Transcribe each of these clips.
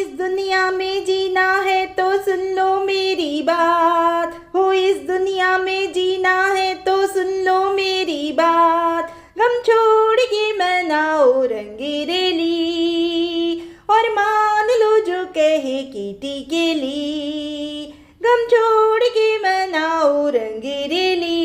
इस दुनिया में जीना है तो सुन लो मेरी बात, हो इस दुनिया में जीना है तो सुन लो मेरी बात। गम छोड़ के मनाओ रंगीरेली और मान लो जो कहे कीटी के लिए। गम छोड़ के मनाओ रंगीरेली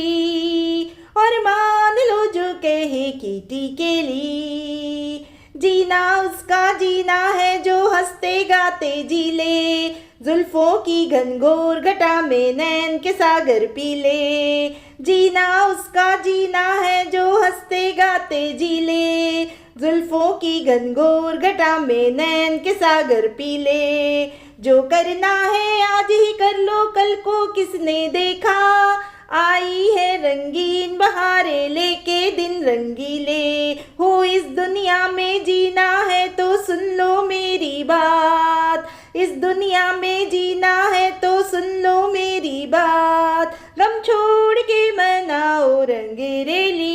और मान लो जो कहे कीटी के लिए। जीना उसका जीना है जो हंसते गाते जी ले, जुल्फों की घनघोर घटा में नैन के सागर पी ले। जीना उसका जीना है जो हंसते गाते जी ले, जुल्फों की घनघोर घटा में नैन के सागर पी ले। जो करना है आज ही कर लो, कल को किसने देखा, आई है रंगीन बहारें लेके दिन रंगीले। हो इस दुनिया में जीना है तो सुन लो मेरी बात, इस दुनिया में जीना है तो सुन लो मेरी बात। गम छोड़ के मनाओ रंगीरेली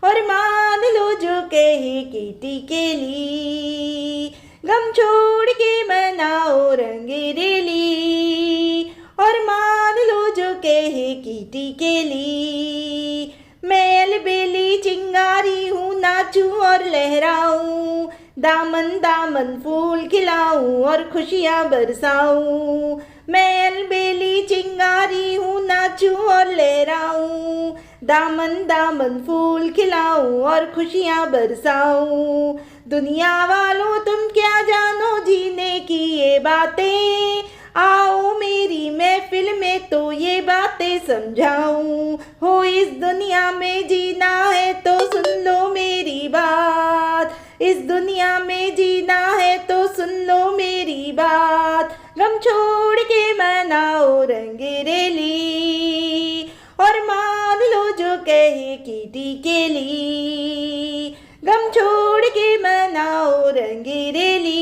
और मान लो जो कहे कीटी के लिए। गम छोड़ के मनाओ रंगीरेली और मान लो जो कहे कीटी के लिए। मैं अलबेली चिंगारी हूँ, नाचूं और लहराऊं, दामन दामन फूल खिलाऊं और खुशियाँ बरसाऊं। मैं अलबेली चिंगारी हूँ, नाचूं और लहराऊं, दामन दामन फूल खिलाऊं और खुशियाँ बरसाऊं। दुनिया वालों तुम क्या जानो जीने की ये बातें, आओ मेरी महफिल में तो ये बातें समझाऊं। हो इस दुनिया में जीना है तो सुन लो मेरी बात, इस दुनिया में जीना है तो सुन लो मेरी बात। गम छोड़ के मनाओ रंगीरेली और मान लो जो कहे कीटी के लिए। गम छोड़ के मनाओ रंगीरेली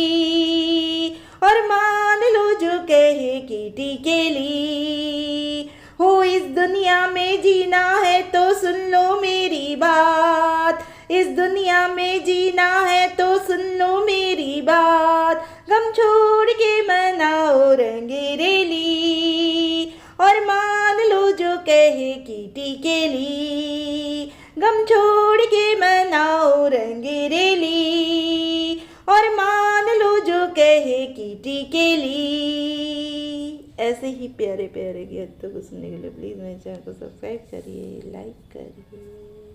और मान लो जो कहे कीटी के लिए। हो इस दुनिया में जीना है तो सुन लो मेरी बात, इस दुनिया में जीना है तो सुन लो मेरी बात। गम छोड़ के मनाओ रंगीरेली और मान लो जो कहे कीटी के लिए। गम छोड़ के मनाओ रंगीरेली और मान लो जो कहे कीटी के लिए। ऐसे ही प्यारे प्यारे गीतों को सुनने के लिए प्लीज़ मेरे चैनल को सब्सक्राइब करिए, लाइक करिए।